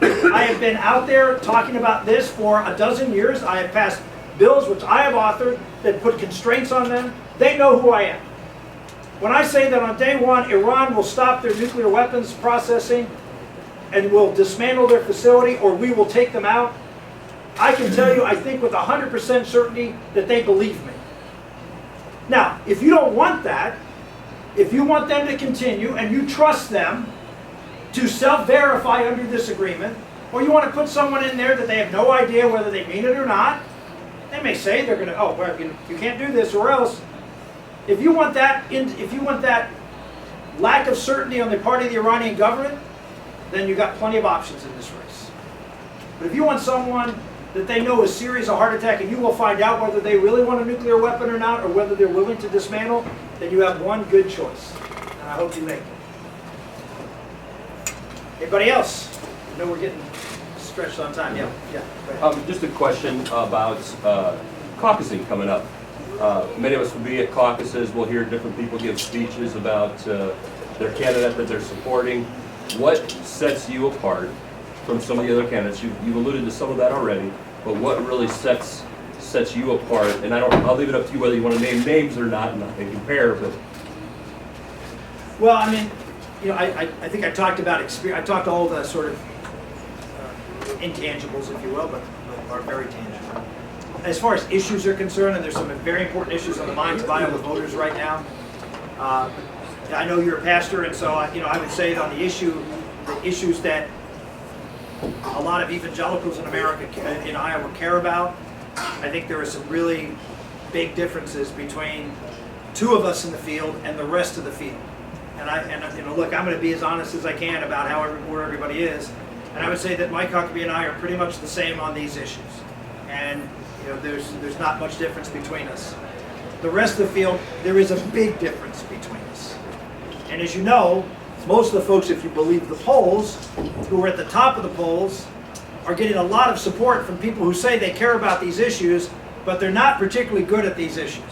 I have been out there talking about this for a dozen years. I have passed bills which I have authored that put constraints on them. They know who I am. When I say that on day one, Iran will stop their nuclear weapons processing and will dismantle their facility, or we will take them out, I can tell you, I think with 100% certainty that they believe me. Now, if you don't want that, if you want them to continue and you trust them to self-verify under this agreement, or you want to put someone in there that they have no idea whether they mean it or not, they may say they're going to, oh, well, you can't do this or else. If you want that lack of certainty on the part of the Iranian government, then you've got plenty of options in this race. But if you want someone that they know is serious, a heart attack, and you will find out whether they really want a nuclear weapon or not, or whether they're willing to dismantle, then you have one good choice. And I hope you make it. Anybody else? I know we're getting stretched on time. Yeah. Go ahead. Just a question about caucusing coming up. Many of us will be at caucuses. We'll hear different people give speeches about their candidate that they're supporting. What sets you apart from some of the other candidates? You've alluded to some of that already, but what really sets you apart? And I'll leave it up to you whether you want to name names or not and compare. But Well, I mean, you know, I think I talked about experience. I talked all the sort of intangibles, if you will, but are very tangible. As far as issues are concerned, and there's some very important issues on the minds of Iowa voters right now. I know you're a pastor, and so I would say that on the issues that a lot of evangelicals in America, in Iowa, care about, I think there are some really big differences between two of us in the field and the rest of the field. And look, I'm going to be as honest as I can about where everybody is. And I would say that Mike Huckabee and I are pretty much the same on these issues. And there's not much difference between us. The rest of the field, there is a big difference between us. And as you know, most of the folks, if you believe the polls, who are at the top of the polls, are getting a lot of support from people who say they care about these issues, but they're not particularly good at these issues.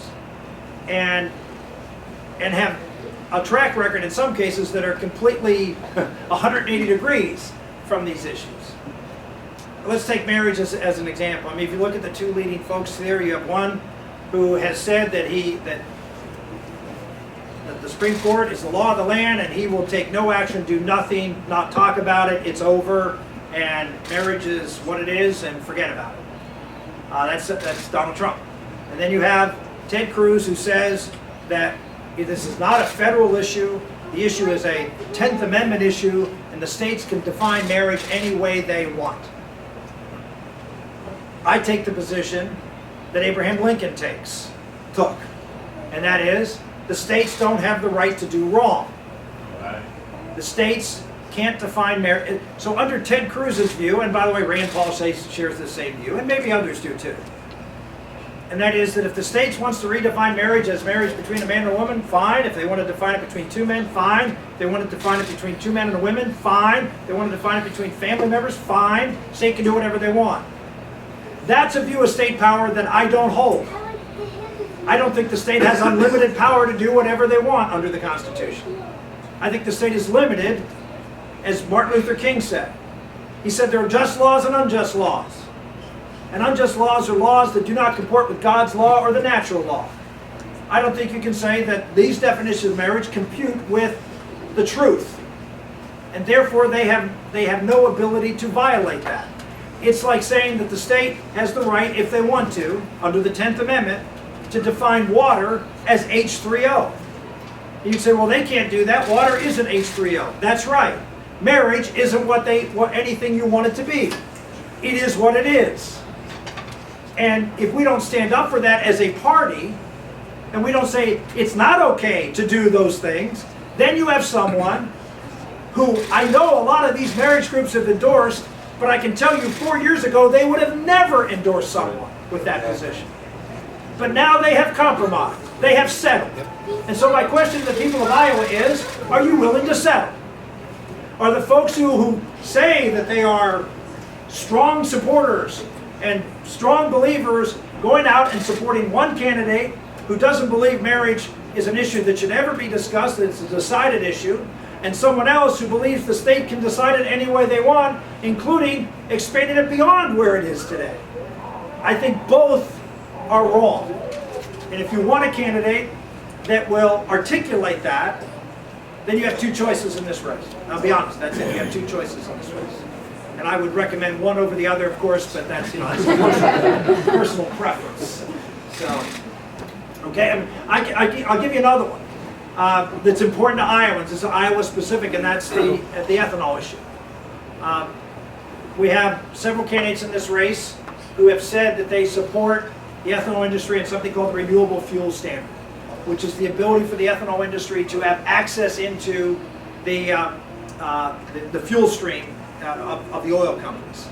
And have a track record in some cases that are completely 180 degrees from these issues. Let's take marriage as an example. I mean, if you look at the two leading folks there, you have one who has said that the Supreme Court is the law of the land and he will take no action, do nothing, not talk about it, it's over, and marriage is what it is and forget about it. That's Donald Trump. And then you have Ted Cruz, who says that this is not a federal issue, the issue is a 10th Amendment issue, and the states can define marriage any way they want. I take the position that Abraham Lincoln took, and that is, the states don't have the right to do wrong. The states can't define marriage. So under Ted Cruz's view, and by the way, Rand Paul shares the same view, and maybe others do too, and that is that if the states wants to redefine marriage as marriage between a man and a woman, fine. If they want to define it between two men, fine. If they want to define it between two men and a woman, fine. If they want to define it between family members, fine. The state can do whatever they want. That's a view of state power that I don't hold. I don't think the state has unlimited power to do whatever they want under the Constitution. I think the state is limited, as Martin Luther King said. He said there are just laws and unjust laws. And unjust laws are laws that do not comport with God's law or the natural law. I don't think you can say that these definitions of marriage compute with the truth. And therefore they have no ability to violate that. It's like saying that the state has the right, if they want to, under the 10th Amendment, to define water as H3O. You say, well, they can't do that. Water isn't H3O. That's right. Marriage isn't anything you want it to be. It is what it is. And if we don't stand up for that as a party, and we don't say it's not okay to do those things, then you have someone who I know a lot of these marriage groups have endorsed, but I can tell you 4 years ago they would have never endorsed someone with that position. But now they have compromised. They have settled. And so my question to the people of Iowa is, are you willing to settle? Are the folks who say that they are strong supporters and strong believers going out and supporting one candidate who doesn't believe marriage is an issue that should ever be discussed, that it's a decided issue, and someone else who believes the state can decide it any way they want, including expanding it beyond where it is today? I think both are wrong. And if you want a candidate that will articulate that, then you have two choices in this race. I'll be honest, that's it. You have two choices in this race. And I would recommend one over the other, of course, but that's a personal preference. So, okay, I'll give you another one that's important to Iowans. It's Iowa specific, and that's the ethanol issue. We have several candidates in this race who have said that they support the ethanol industry and something called the renewable fuel standard. which is the ability for the ethanol industry to have access into the fuel stream of the oil companies.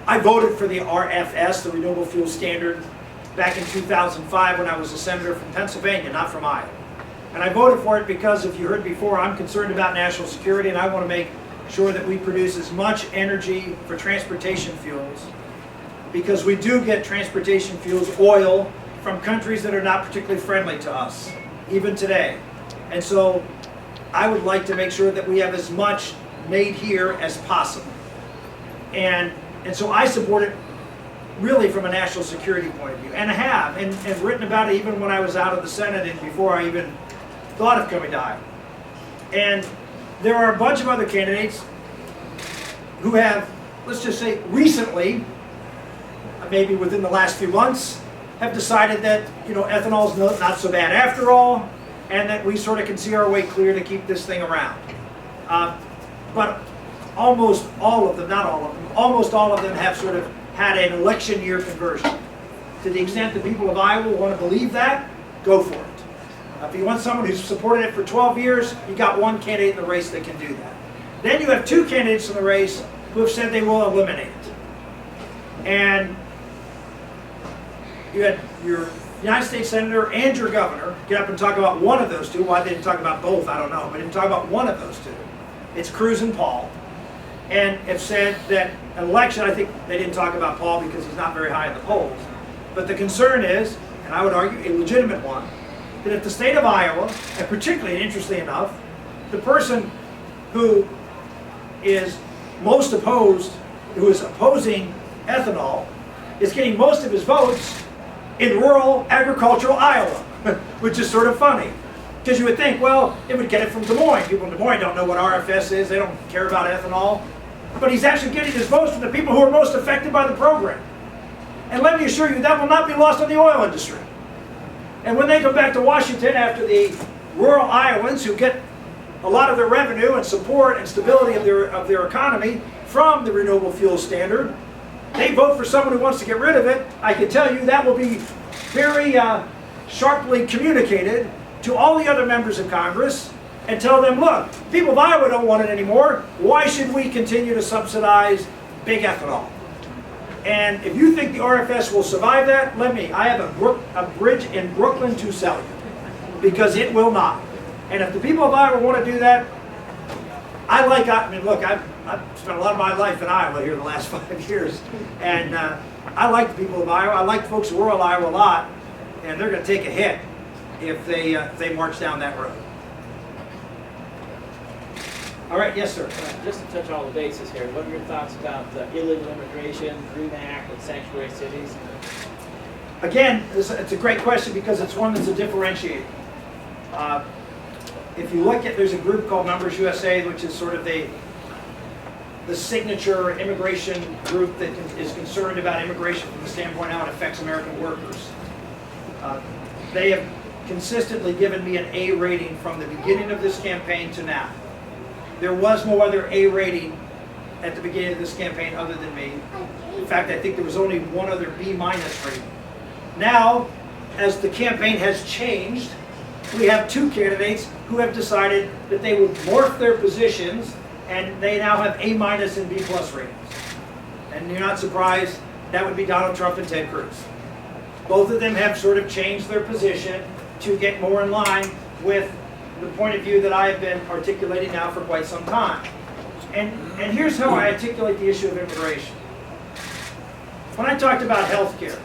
I voted for the RFS, the Renewable Fuel Standard, back in 2005 when I was a senator from Pennsylvania, not from Iowa. And I voted for it because, if you heard before, I'm concerned about national security, and I want to make sure that we produce as much energy for transportation fuels, because we do get transportation fuels, oil, from countries that are not particularly friendly to us, even today. And so I would like to make sure that we have as much made here as possible. And so I support it really from a national security point of view, and I have, and written about it even when I was out of the Senate and before I even thought of coming to Iowa. And there are a bunch of other candidates who have, let's just say recently, maybe within the last few months, have decided that, you know, ethanol is not so bad after all, and that we sort of can see our way clear to keep this thing around. But almost all of them, not all of them, almost all of them have sort of had an election year conversion. To the extent the people of Iowa want to believe that, go for it. If you want someone who's supported it for 12 years, you got one candidate in the race that can do that. Then you have two candidates in the race who have said they will eliminate it. And you had your United States Senator and your governor get up and talk about one of those two. Why they didn't talk about both, I don't know, but didn't talk about one of those two. It's Cruz and Paul. And have said that an election, I think they didn't talk about Paul because he's not very high in the polls. But the concern is, and I would argue a legitimate one, that if the state of Iowa, and particularly, and interestingly enough, the person who is most opposed, who is opposing ethanol, is getting most of his votes in rural agricultural Iowa, which is sort of funny. Because you would think, well, it would get it from Des Moines. People in Des Moines don't know what RFS is. They don't care about ethanol. But he's actually getting his votes from the people who are most affected by the program. And let me assure you, that will not be lost on the oil industry. And when they go back to Washington after the rural Iowans, who get a lot of their revenue and support and stability of their economy from the Renewable Fuel Standard, they vote for someone who wants to get rid of it, I can tell you that will be very sharply communicated to all the other members of Congress and tell them, look, people of Iowa don't want it anymore. Why should we continue to subsidize big ethanol? And if you think the RFS will survive that, I have a bridge in Brooklyn to sell you, because it will not. And if the people of Iowa want to do that, look, I've spent a lot of my life in Iowa here the last 5 years, and I like the people of Iowa. I like folks in rural Iowa a lot, and they're going to take a hit if they march down that road. All right, yes, sir. Just to touch all the bases here, what are your thoughts about illegal immigration, Green Act, and sanctuary cities? Again, it's a great question because it's one that's a differentiator. If you look at, there's a group called Numbers USA, which is sort of the signature immigration group that is concerned about immigration from the standpoint of how it affects American workers. They have consistently given me an A rating from the beginning of this campaign to now. There was no other A rating at the beginning of this campaign other than me. In fact, I think there was only one other B- rating. Now, as the campaign has changed, we have two candidates who have decided that they would morph their positions, and they now have A- and B+ ratings. And you're not surprised, that would be Donald Trump and Ted Cruz. Both of them have sort of changed their position to get more in line with the point of view that I have been articulating now for quite some time. And here's how I articulate the issue of immigration. When I talked about health care,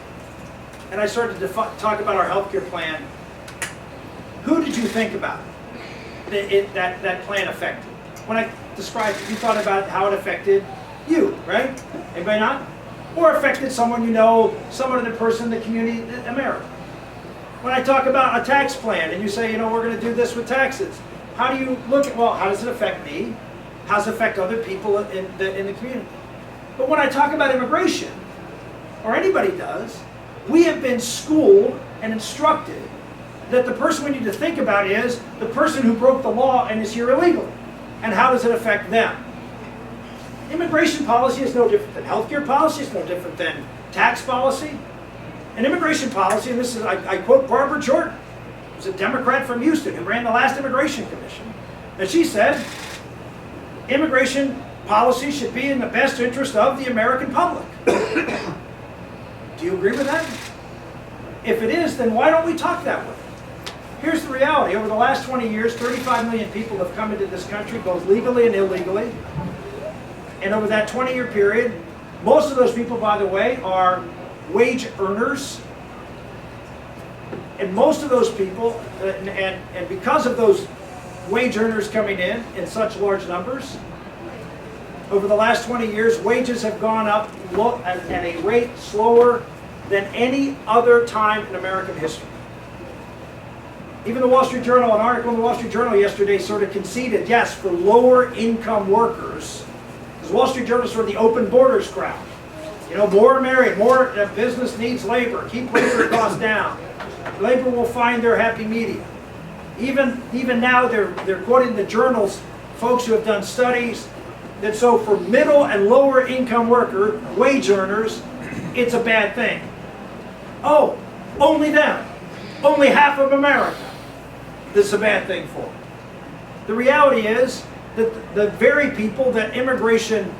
and I started to talk about our health care plan, who did you think about that plan affected? When I described it, you thought about how it affected you, right? Anybody not? Or affected someone you know, some other person in the community, America. When I talk about a tax plan and you say, we're going to do this with taxes, how do you look at, well, how does it affect me? How does it affect other people in the community? But when I talk about immigration, or anybody does, we have been schooled and instructed that the person we need to think about is the person who broke the law and is here illegally. And how does it affect them? Immigration policy is no different than healthcare policy, it's no different than tax policy. And immigration policy, and this is, I quote Barbara Jordan, was a Democrat from Houston who ran the last immigration commission. And she said, immigration policy should be in the best interest of the American public. Do you agree with that? If it is, then why don't we talk that way? Here's the reality. Over the last 20 years, 35 million people have come into this country, both legally and illegally. And over that 20-year period, most of those people, by the way, are wage earners. And most of those people, and because of those wage earners coming in such large numbers, over the last 20 years, wages have gone up at a rate slower than any other time in American history. Even the Wall Street Journal, an article in the Wall Street Journal yesterday sort of conceded, yes, for lower income workers, because Wall Street Journal is sort of the open borders crowd. You know, more American, more business needs labor, keep labor costs down. Labor will find their happy medium. Even now they're quoting the journals, folks who have done studies, that so for middle and lower income worker, wage earners, it's a bad thing. Oh, only them. Only half of America. This is a bad thing for. The reality is that the very people that immigration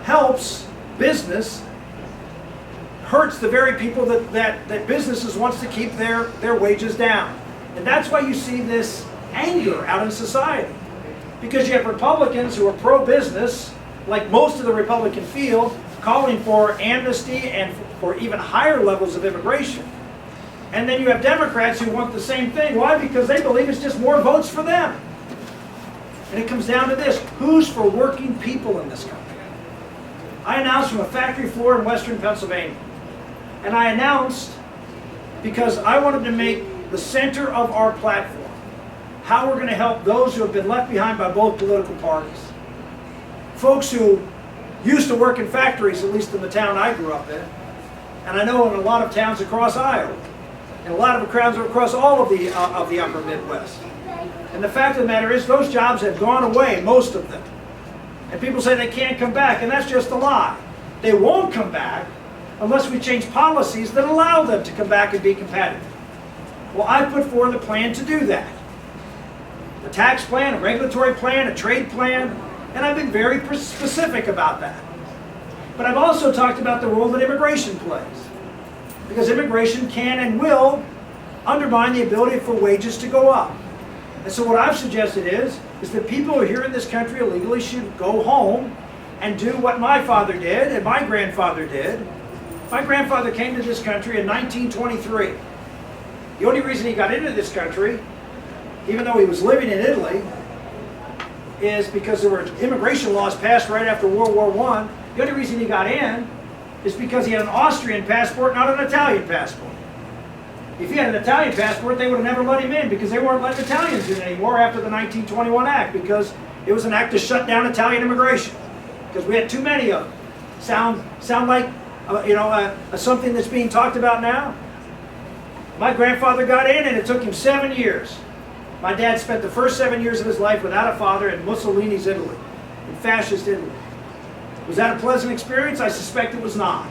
helps, business, hurts the very people that businesses wants to keep their wages down. And that's why you see this anger out in society. Because you have Republicans who are pro-business, like most of the Republican field, calling for amnesty and for even higher levels of immigration. And then you have Democrats who want the same thing. Why? Because they believe it's just more votes for them. And it comes down to this: who's for working people in this country? I announced from a factory floor in Western Pennsylvania. And I announced because I wanted to make the center of our platform how we're going to help those who have been left behind by both political parties. Folks who used to work in factories, at least in the town I grew up in, and I know in a lot of towns across Iowa, and a lot of crowds across all of the upper Midwest. And the fact of the matter is those jobs have gone away, most of them. And people say they can't come back, and that's just a lie. They won't come back unless we change policies that allow them to come back and be competitive. Well, I put forward a plan to do that. A tax plan, a regulatory plan, a trade plan, and I've been very specific about that. But I've also talked about the role that immigration plays. Because immigration can and will undermine the ability for wages to go up. And so what I've suggested is that people who are here in this country illegally should go home and do what my father did and my grandfather did. My grandfather came to this country in 1923. The only reason he got into this country, even though he was living in Italy, is because there were immigration laws passed right after World War I. The only reason he got in is because he had an Austrian passport, not an Italian passport. If he had an Italian passport, they would have never let him in because they weren't letting Italians in anymore after the 1921 Act, because it was an act to shut down Italian immigration because we had too many of them. Sound like something that's being talked about now? My grandfather got in and it took him 7 years. My dad spent the first 7 years of his life without a father in Mussolini's Italy, in fascist Italy. Was that a pleasant experience? I suspect it was not.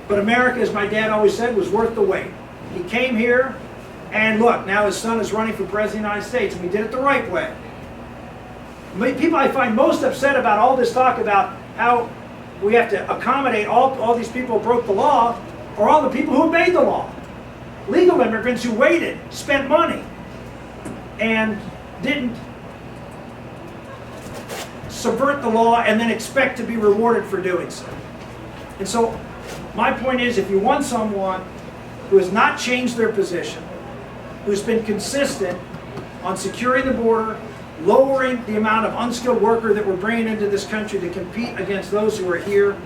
But America, as my dad always said, was worth the wait. He came here, and look, now his son is running for president of the United States, and we did it the right way. The people I find most upset about all this talk about how we have to accommodate all these people who broke the law are all the people who made the law. Legal immigrants who waited, spent money, and didn't subvert the law and then expect to be rewarded for doing so. And so my point is, if you want someone who has not changed their position, who's been consistent on securing the border, lowering the amount of unskilled worker that we're bringing into this country to compete against those who are here,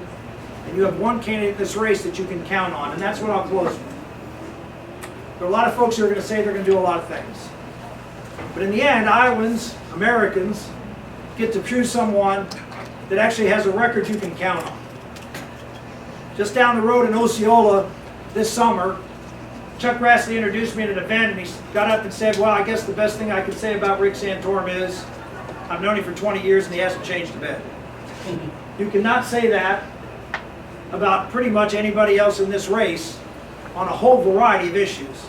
and you have one candidate in this race that you can count on, and that's what I'll close with. There are a lot of folks who are going to say they're going to do a lot of things. But in the end, Iowans, Americans, get to choose someone that actually has a record you can count on. Just down the road in Osceola this summer, Chuck Grassley introduced me at an event, and he got up and said, well, I guess the best thing I can say about Rick Santorum is I've known him for 20 years and he hasn't changed a bit. You cannot say that about pretty much anybody else in this race on a whole variety of issues.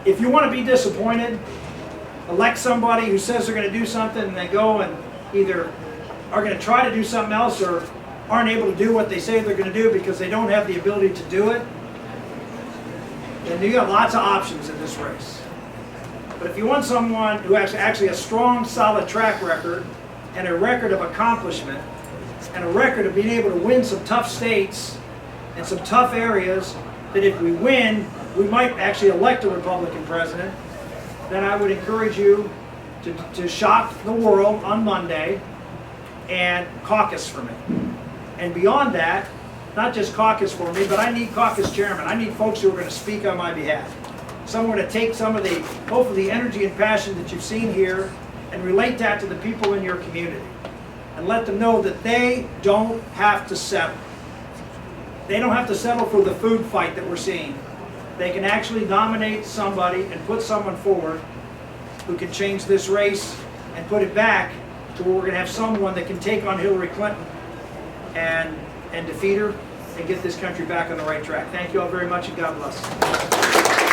If you want to be disappointed, elect somebody who says they're going to do something and they go and either are going to try to do something else or aren't able to do what they say they're going to do because they don't have the ability to do it, then you have lots of options in this race. But if you want someone who has actually a strong, solid track record and a record of accomplishment and a record of being able to win some tough states and some tough areas, that if we win, we might actually elect a Republican president, then I would encourage you to shock the world on Monday and caucus for me. And beyond that, not just caucus for me, but I need caucus chairmen. I need folks who are going to speak on my behalf. Someone to take some of the, hopefully the energy and passion that you've seen here and relate that to the people in your community. And let them know that they don't have to settle. They don't have to settle for the food fight that we're seeing. They can actually nominate somebody and put someone forward who can change this race and put it back to where we're going to have someone that can take on Hillary Clinton and defeat her and get this country back on the right track. Thank you all very much, and God bless.